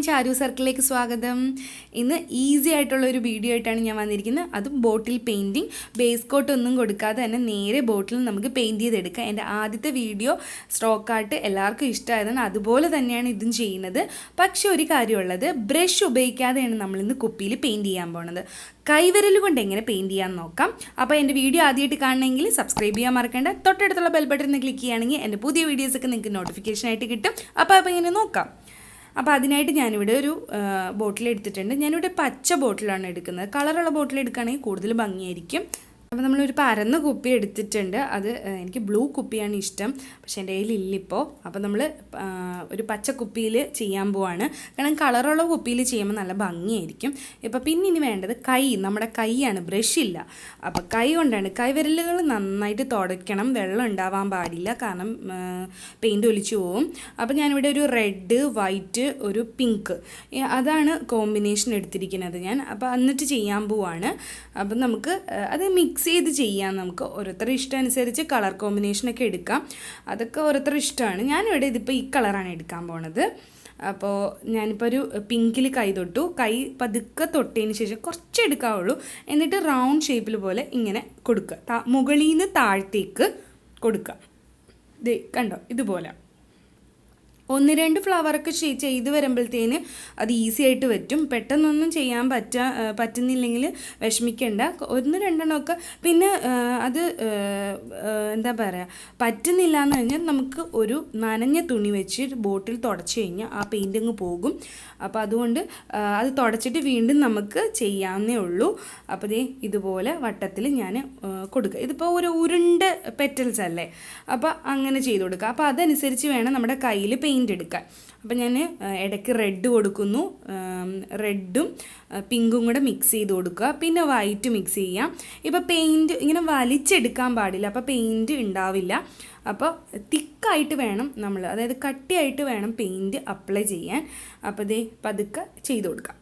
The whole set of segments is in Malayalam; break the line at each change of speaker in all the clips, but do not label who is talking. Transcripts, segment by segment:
ചാരു സർക്കിളിലേക്ക് സ്വാഗതം. ഇന്ന് ഈസി ആയിട്ടുള്ള ഒരു വീഡിയോ ആയിട്ടാണ് ഞാൻ വന്നിരിക്കുന്നത്. അതും ബോട്ടിൽ പെയിൻറ്റിങ്. ബേസ് കോട്ട് ഒന്നും കൊടുക്കാതെ തന്നെ നേരെ ബോട്ടിൽ നമുക്ക് പെയിൻറ്റ് ചെയ്തെടുക്കാം. എൻ്റെ ആദ്യത്തെ വീഡിയോ സ്ട്രോക്ക് ആർട്ട് എല്ലാവർക്കും ഇഷ്ടമായതാണ്. അതുപോലെ തന്നെയാണ് ഇതും ചെയ്യുന്നത്. പക്ഷേ ഒരു കാര്യമുള്ളത്, ബ്രഷ് ഉപയോഗിക്കാതെയാണ് നമ്മളിന്ന് കുപ്പിയിൽ പെയിൻറ്റ് ചെയ്യാൻ പോകുന്നത്. കൈവിരൽ കൊണ്ട് എങ്ങനെ പെയിൻറ്റ് ചെയ്യാൻ നോക്കാം. അപ്പോൾ എൻ്റെ വീഡിയോ ആദ്യമായിട്ട് കാണണമെങ്കിൽ സബ്സ്ക്രൈബ് ചെയ്യാൻ മറക്കേണ്ട. തൊട്ടടുത്തുള്ള ബെൽ ബട്ടൺ ക്ലിക്ക് ചെയ്യുകയാണെങ്കിൽ എൻ്റെ പുതിയ വീഡിയോസൊക്കെ നിങ്ങൾക്ക് നോട്ടിഫിക്കേഷൻ ആയിട്ട് കിട്ടും. അപ്പോൾ ഇങ്ങനെ നോക്കാം. അപ്പോൾ അതിനായിട്ട് ഞാനിവിടെ ഒരു ബോട്ടിൽ എടുത്തിട്ടുണ്ട്. ഞാനിവിടെ പച്ച ബോട്ടിലാണ് എടുക്കുന്നത്. കളറുള്ള ബോട്ടിൽ എടുക്കുകയാണെങ്കിൽ കൂടുതൽ ഭംഗിയായിരിക്കും. അപ്പോൾ നമ്മളൊരു പരന്ന കുപ്പി എടുത്തിട്ടുണ്ട്. അത് എനിക്ക് ബ്ലൂ കുപ്പിയാണ് ഇഷ്ടം, പക്ഷേ എൻ്റെ കയ്യിൽ ഇല്ലിപ്പോൾ. അപ്പോൾ നമ്മൾ ഒരു പച്ച കുപ്പിയിൽ ചെയ്യാൻ പോവാണ്. കാരണം കളറുള്ള കുപ്പിയിൽ ചെയ്യുമ്പോൾ നല്ല ഭംഗിയായിരിക്കും. ഇപ്പോൾ പിന്നെ ഇനി വേണ്ടത് നമ്മുടെ കൈയാണ്, ബ്രഷ് ഇല്ല. അപ്പോൾ കൈ കൊണ്ടാണ്. കൈവിരലുകൾ നന്നായിട്ട് തുടയ്ക്കണം, വെള്ളം ഉണ്ടാവാൻ പാടില്ല, കാരണം പെയിൻറ്റ് ഒലിച്ചു പോവും. അപ്പോൾ ഞാനിവിടെ ഒരു റെഡ്, വൈറ്റ്, ഒരു പിങ്ക്, അതാണ് കോമ്പിനേഷൻ എടുത്തിരിക്കുന്നത് ഞാൻ. അപ്പോൾ എന്നിട്ട് ചെയ്യാൻ പോവാണ്. അപ്പം നമുക്ക് അത് മിക്സ് ചെയ്ത് ചെയ്യാം. നമുക്ക് ഓരോരുത്തരുടെ ഇഷ്ടം അനുസരിച്ച് കളർ കോമ്പിനേഷനൊക്കെ എടുക്കാം. അതൊക്കെ ഓരോരുത്തരുടെ ഇഷ്ടമാണ്. ഞാനിവിടെ ഇതിപ്പോൾ ഈ കളറാണ് എടുക്കാൻ പോണത്. അപ്പോൾ ഞാനിപ്പോൾ ഒരു പിങ്കിൽ കൈ തൊട്ടു. കൈ പതുക്കെ തൊട്ടതിന് ശേഷം കുറച്ച് എടുക്കാവുള്ളൂ. എന്നിട്ട് റൗണ്ട് ഷേപ്പിൽ പോലെ ഇങ്ങനെ കൊടുക്കുക. മുകളിൽ നിന്ന് താഴത്തേക്ക് കൊടുക്കുക. ഇത് കണ്ടോ, ഇതുപോലെ 1-2 ഫ്ലവറൊക്കെ ചെയ്ത് വരുമ്പോഴത്തേന് അത് ഈസി ആയിട്ട് പറ്റും. പെട്ടെന്നൊന്നും ചെയ്യാൻ പറ്റുന്നില്ലെങ്കിൽ വിഷമിക്കേണ്ട. 1-2 പിന്നെ അത് എന്താ പറയുക, പറ്റുന്നില്ല എന്ന് കഴിഞ്ഞാൽ നമുക്ക് ഒരു നനഞ്ഞ തുണി വെച്ച് ബോട്ടിൽ തുടച്ച് കഴിഞ്ഞാൽ ആ പെയിൻറ്റിങ് പോകും. അപ്പോൾ അതുകൊണ്ട് അത് തുടച്ചിട്ട് വീണ്ടും നമുക്ക് ചെയ്യാവുന്നേ ഉള്ളൂ. അപ്പോൾ ഇതുപോലെ വട്ടത്തിൽ ഞാൻ കൊടുക്കുക. ഇതിപ്പോൾ ഒരു ഉരുണ്ട പെറ്റൽസ് അല്ലേ, അപ്പോൾ അങ്ങനെ ചെയ്ത് കൊടുക്കുക. അപ്പോൾ അതനുസരിച്ച് വേണം നമ്മുടെ കയ്യിൽ പെയിൻറ്റ് എടുക്കാൻ. അപ്പം ഞാൻ ഇടയ്ക്ക് റെഡ് കൊടുക്കുന്നു. റെഡും പിങ്കും കൂടെ മിക്സ് ചെയ്ത് കൊടുക്കുക. പിന്നെ വൈറ്റ് മിക്സ് ചെയ്യാം. ഇപ്പോൾ പെയിൻറ്റ് ഇങ്ങനെ വലിച്ചെടുക്കാൻ പാടില്ല, അപ്പോൾ പെയിൻറ്റ് ഉണ്ടാവില്ല. അപ്പോൾ തിക്കായിട്ട് വേണം നമ്മൾ, അതായത് കട്ടിയായിട്ട് വേണം പെയിൻറ്റ് അപ്ലൈ ചെയ്യാൻ. അപ്പോൾ പതുക്കെ ചെയ്ത് കൊടുക്കാം.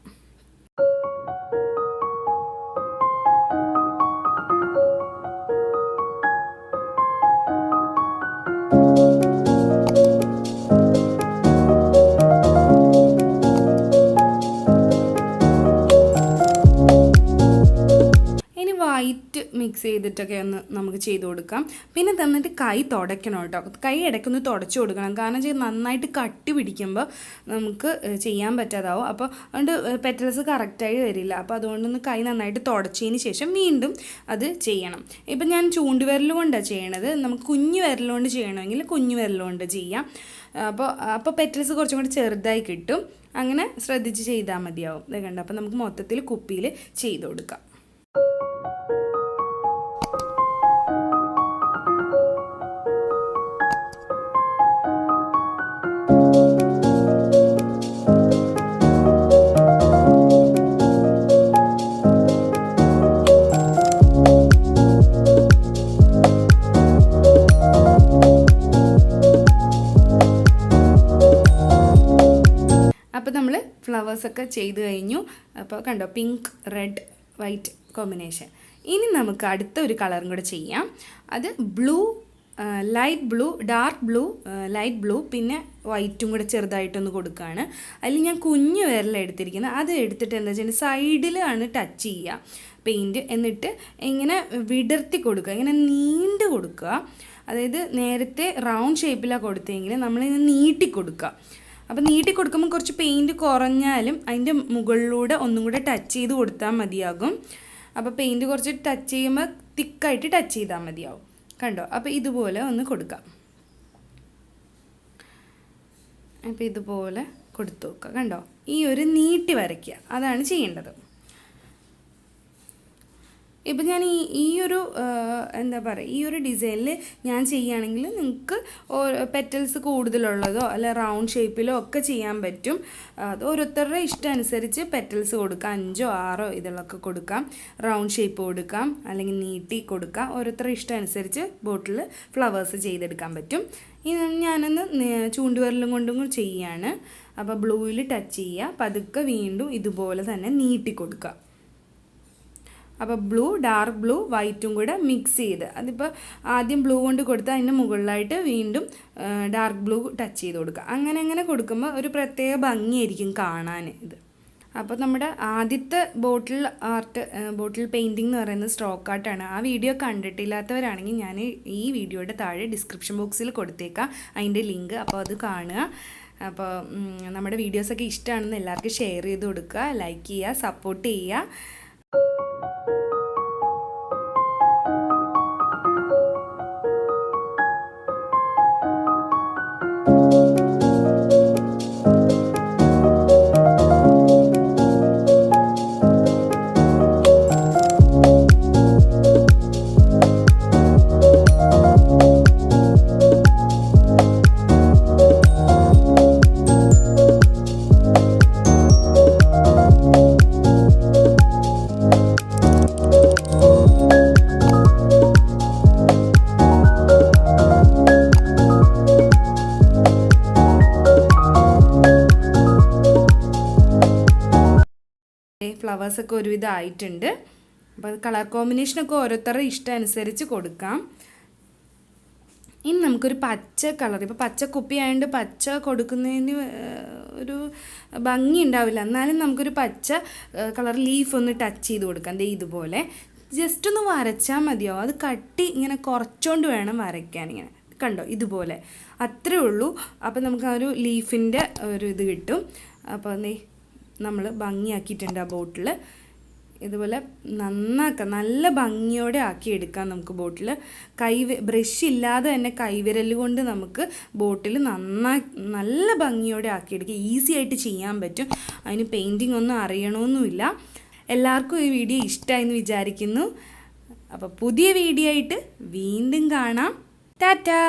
വൈറ്റ് മിക്സ് ചെയ്തിട്ടൊക്കെ ഒന്ന് നമുക്ക് ചെയ്ത് കൊടുക്കാം. പിന്നെ തന്നിട്ട് കൈ തുടയ്ക്കണം കേട്ടോ. കൈ ഇടയ്ക്കൊന്ന് തുടച്ചു കൊടുക്കണം, കാരണം നന്നായിട്ട് കട്ടി പിടിക്കുമ്പോൾ നമുക്ക് ചെയ്യാൻ പറ്റാതാവും. അപ്പോൾ അതുകൊണ്ട് പെറ്റൽസ് കറക്റ്റായി വരില്ല. അപ്പോൾ അതുകൊണ്ടൊന്ന് കൈ നന്നായിട്ട് തുടച്ചതിന് ശേഷം വീണ്ടും അത് ചെയ്യണം. ഇപ്പം ഞാൻ ചൂണ്ടുവിരൽ കൊണ്ടാണ് ചെയ്യണത്. നമുക്ക് കുഞ്ഞു വിരലുകൊണ്ട് ചെയ്യണമെങ്കിൽ കുഞ്ഞു വിരലുകൊണ്ട് ചെയ്യാം. അപ്പോൾ പെറ്റൽസ് കുറച്ചും കൂടി ചെറുതായി കിട്ടും. അങ്ങനെ ശ്രദ്ധിച്ച് ചെയ്താൽ മതിയാവും. ഇത് കണ്ടോ. അപ്പോൾ നമുക്ക് മൊത്തത്തിൽ കുപ്പിയിൽ ചെയ്ത് കൊടുക്കാം. അപ്പോൾ നമ്മൾ ഫ്ലവേഴ്സൊക്കെ ചെയ്ത് കഴിഞ്ഞു. അപ്പോൾ കണ്ടോ, പിങ്ക്, റെഡ്, വൈറ്റ് കോമ്പിനേഷൻ. ഇനി നമുക്ക് അടുത്ത ഒരു കളറും കൂടെ ചെയ്യാം. അത് blue, light blue, dark blue, light blue, പിന്നെ വൈറ്റും കൂടെ ചെറുതായിട്ടൊന്ന് കൊടുക്കുകയാണ്. അതിൽ ഞാൻ കുഞ്ഞു വിരലാണ് എടുത്തിരിക്കുന്നത്. അത് എടുത്തിട്ട് എന്താ വെച്ചാൽ സൈഡിലാണ് ടച്ച് ചെയ്യുക പെയിൻറ്റ്. എന്നിട്ട് ഇങ്ങനെ വിടർത്തി കൊടുക്കുക, ഇങ്ങനെ നീണ്ട് കൊടുക്കുക. അതായത് നേരത്തെ റൗണ്ട് ഷേപ്പിലാണ് കൊടുത്തെങ്കിൽ നമ്മളിങ്ങനെ നീട്ടി കൊടുക്കുക. അപ്പോൾ നീട്ടി കൊടുക്കുമ്പോൾ കുറച്ച് പെയിൻറ്റ് കുറഞ്ഞാലും അതിൻ്റെ മുകളിലൂടെ ഒന്നും കൂടെ ടച്ച് ചെയ്ത് കൊടുത്താൽ മതിയാകും. അപ്പോൾ പെയിൻറ്റ് കുറച്ച് ടച്ച് ചെയ്യുമ്പോൾ തിക്കായിട്ട് ടച്ച് ചെയ്താൽ മതിയാവും. കണ്ടോ. അപ്പോൾ ഇതുപോലെ ഒന്ന് കൊടുക്കാം. അപ്പോൾ ഇതുപോലെ കൊടുത്തു നോക്കുക. കണ്ടോ, ഈ ഒരു നീട്ടി വരയ്ക്കുക, അതാണ് ചെയ്യേണ്ടത്. ഇപ്പം ഞാൻ ഈ ഒരു എന്താ പറയുക, ഈ ഒരു ഡിസൈനിൽ ഞാൻ ചെയ്യുകയാണെങ്കിൽ നിങ്ങൾക്ക് പെറ്റൽസ് കൂടുതലുള്ളതോ അല്ല റൗണ്ട് ഷേപ്പിലോ ഒക്കെ ചെയ്യാൻ പറ്റും. അത് ഓരോരുത്തരുടെ ഇഷ്ടം അനുസരിച്ച് പെറ്റൽസ് കൊടുക്കാം. 5 or 6 ഇതിലൊക്കെ കൊടുക്കാം. റൗണ്ട് ഷേപ്പ് കൊടുക്കാം, അല്ലെങ്കിൽ നീട്ടി കൊടുക്കാം. ഓരോരുത്തരുടെ ഇഷ്ടം അനുസരിച്ച് ബോട്ടിൽ ഫ്ലവേഴ്സ് ചെയ്തെടുക്കാൻ പറ്റും. ഞാനൊന്ന് ചൂണ്ടുവിരലും കൊണ്ടും ചെയ്യുകയാണ്. അപ്പോൾ ബ്ലൂവിൽ ടച്ച് ചെയ്യുക, പതുക്കെ വീണ്ടും ഇതുപോലെ തന്നെ നീട്ടി കൊടുക്കുക. അപ്പോൾ ബ്ലൂ, ഡാർക്ക് ബ്ലൂ, വൈറ്റും കൂടെ മിക്സ് ചെയ്ത്, അതിപ്പോൾ ആദ്യം ബ്ലൂ കൊണ്ട് കൊടുത്താൽ അതിൻ്റെ മുകളിലായിട്ട് വീണ്ടും ഡാർക്ക് ബ്ലൂ ടച്ച് ചെയ്ത് കൊടുക്കുക. അങ്ങനെ കൊടുക്കുമ്പോൾ ഒരു പ്രത്യേക ഭംഗിയായിരിക്കും കാണാൻ ഇത്. അപ്പോൾ നമ്മുടെ ആദ്യത്തെ ബോട്ടിൽ പെയിൻറ്റിംഗ് എന്ന് പറയുന്നത് സ്ട്രോക്ക് ആർട്ടാണ്. ആ വീഡിയോ കണ്ടിട്ടില്ലാത്തവരാണെങ്കിൽ ഞാൻ ഈ വീഡിയോയുടെ താഴെ ഡിസ്ക്രിപ്ഷൻ ബോക്സിൽ കൊടുത്തേക്കാം അതിൻ്റെ ലിങ്ക്. അപ്പോൾ അത് കാണുക. അപ്പോൾ നമ്മുടെ വീഡിയോസൊക്കെ ഇഷ്ടമാണെന്ന് എല്ലാവർക്കും ഷെയർ ചെയ്ത് കൊടുക്കുക, ലൈക്ക് ചെയ്യുക, സപ്പോർട്ട് ചെയ്യുക. ഫ്ലവേഴ്സൊക്കെ ഒരുവിധം ആയിട്ടുണ്ട്. അപ്പോൾ അത് കളർ കോമ്പിനേഷനൊക്കെ ഓരോരുത്തരുടെ ഇഷ്ടം അനുസരിച്ച് കൊടുക്കാം. ഇനി നമുക്കൊരു പച്ച കളർ, ഇപ്പോൾ പച്ച കുപ്പി ആയതുകൊണ്ട് പച്ച കൊടുക്കുന്നതിന് ഒരു ഭംഗി ഉണ്ടാവില്ല, എന്നാലും നമുക്കൊരു പച്ച കളർ ലീഫ് ഒന്ന് ടച്ച് ചെയ്ത് കൊടുക്കാം. ദേ ഇതുപോലെ ജസ്റ്റ് ഒന്ന് വരച്ചാൽ മതിയാവും. അത് കട്ടി ഇങ്ങനെ കുറച്ചുകൊണ്ട് വേണം വരയ്ക്കാൻ. ഇങ്ങനെ കണ്ടോ, ഇതുപോലെ അത്രേ ഉള്ളൂ. അപ്പോൾ നമുക്ക് ആ ഒരു ലീഫിൻ്റെ ഒരു ഇത് കിട്ടും. അപ്പോൾ നമ്മൾ ഭംഗിയാക്കിയിട്ടുണ്ട് ആ ബോട്ടിൽ. ഇതുപോലെ നല്ല ഭംഗിയോടെ ആക്കിയെടുക്കാം നമുക്ക് ബോട്ടിൽ. ബ്രഷ് ഇല്ലാതെ തന്നെ കൈവിരൽ കൊണ്ട് നമുക്ക് ബോട്ടിൽ നല്ല ഭംഗിയോടെ ആക്കിയെടുക്കുക. ഈസി ആയിട്ട് ചെയ്യാൻ പറ്റും. അതിന് പെയിൻറ്റിംഗ് ഒന്നും അറിയണമെന്നുമില്ല. എല്ലാവർക്കും ഈ വീഡിയോ ഇഷ്ടമായെന്ന് വിചാരിക്കുന്നു. അപ്പോൾ പുതിയ വീഡിയോ ആയിട്ട് വീണ്ടും കാണാം. ടാറ്റാ.